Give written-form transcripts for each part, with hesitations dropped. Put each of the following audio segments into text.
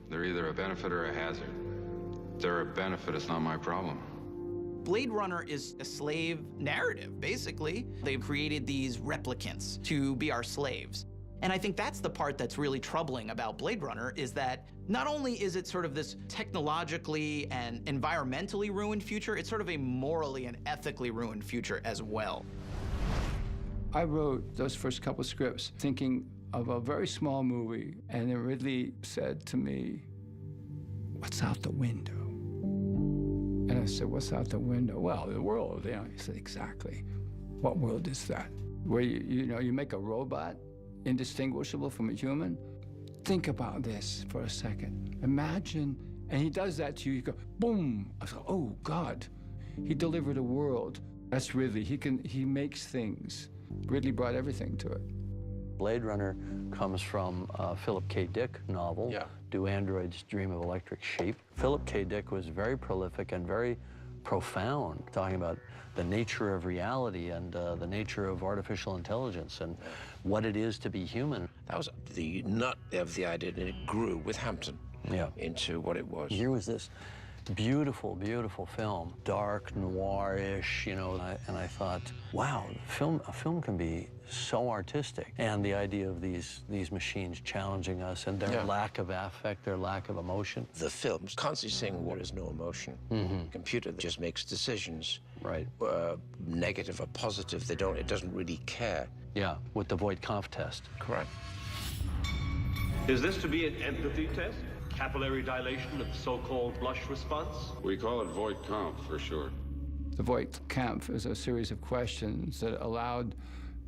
They're either a benefit or a hazard. If they're a benefit, it's not my problem. Blade Runner is a slave narrative, basically. They've created these replicants to be our slaves. And I think that's the part that's really troubling about Blade Runner, is that not only is it sort of this technologically and environmentally ruined future, it's sort of a morally and ethically ruined future as well. I wrote those first couple scripts thinking of a very small movie, and then Ridley said to me, "What's out the window?" And I said, "What's out the window?" "Well, the world." You know, he said, "Exactly. What world is that? Where you make a robot indistinguishable from a human? Think about this for a second. Imagine," and he does that to you, you go, boom. I go, oh God. He delivered a world. That's Ridley. He makes things. Ridley brought everything to it. Blade Runner comes from a Philip K. Dick novel, Do Androids Dream of Electric Sheep? Philip K. Dick was very prolific and very profound, talking about the nature of reality and the nature of artificial intelligence and what it is to be human. That was the nut of the idea, and it grew with Hampton into what it was. Here was this beautiful, beautiful film, dark, noir-ish, you know, and I thought, wow, a film can be so artistic. And the idea of these machines challenging us and their lack of affect, their lack of emotion. The film's constantly saying there is no emotion. Computer just makes decisions. Right. Negative or positive, it doesn't really care. Yeah, with the Voight-Kampff test. Correct. Is this to be an empathy test? Capillary dilation of the so-called blush response? We call it Voight-Kampff for short. The Voight-Kampff is a series of questions that allowed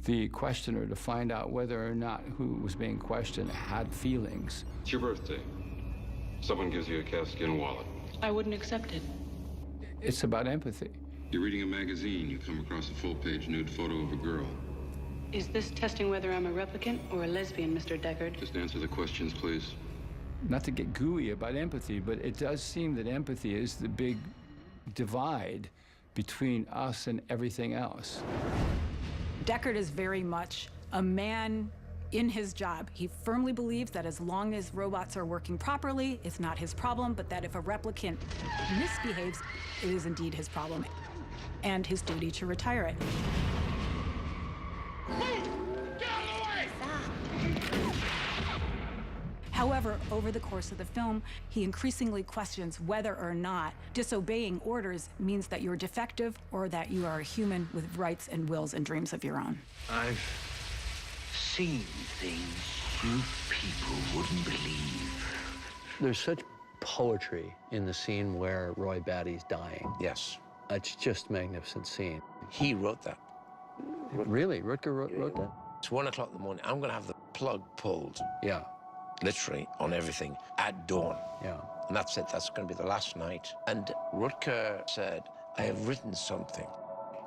the questioner to find out whether or not who was being questioned had feelings. It's your birthday. Someone gives you a calfskin wallet. I wouldn't accept it. It's about empathy. You're reading a magazine, you come across a full-page nude photo of a girl. Is this testing whether I'm a replicant or a lesbian, Mr. Deckard? Just answer the questions, please. Not to get gooey about empathy, but it does seem that empathy is the big divide between us and everything else. Deckard is very much a man in his job. He firmly believes that as long as robots are working properly, it's not his problem, but that if a replicant misbehaves, it is indeed his problem, and his duty to retire it. However, over the course of the film, he increasingly questions whether or not disobeying orders means that you're defective or that you are a human with rights and wills and dreams of your own. I've seen things you people wouldn't believe. There's such poetry in the scene where Roy Batty's dying. Yes. It's just a magnificent scene. He wrote that. Really? Rutger wrote that? It's 1 o'clock in the morning. I'm going to have the plug pulled. Yeah. Literally on everything at dawn. Yeah. And that's it. That's going to be the last night. And Rutger said, I have written something.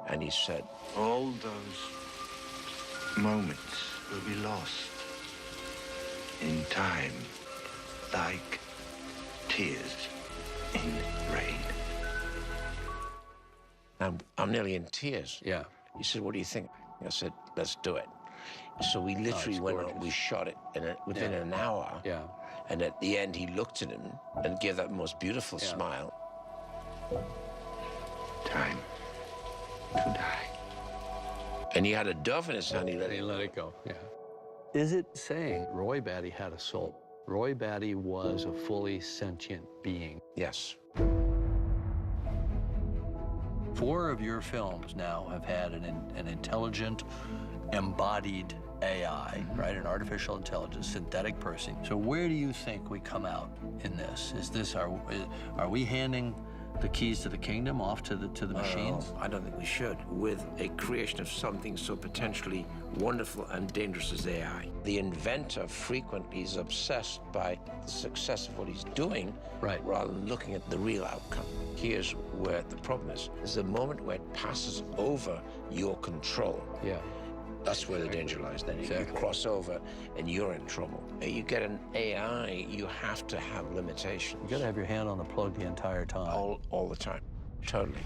And he said, all those moments will be lost in time, like tears in rain. I'm nearly in tears. Yeah. He said, what do you think? I said, let's do it. So we literally went out, we shot it within an hour. Yeah. And at the end, he looked at him and gave that most beautiful smile. Time to die. And he had a dove in his hand, he let it go. Yeah. Is it saying Roy Batty had a soul? Roy Batty was a fully sentient being. Yes. 4 of your films now have had an intelligent, embodied AI, right? An artificial intelligence, synthetic person. So where do you think we come out in this? Are we handing the keys to the kingdom off to the machines? I don't think we should, with a creation of something so potentially wonderful and dangerous as AI. The inventor frequently is obsessed by the success of what he's doing, rather than looking at the real outcome. Here's where the problem is. There's a moment where it passes over your control. Yeah. That's where the danger lies. Then you cross over and you're in trouble. You get an AI, you have to have limitations. You gotta have your hand on the plug the entire time. All the time, totally.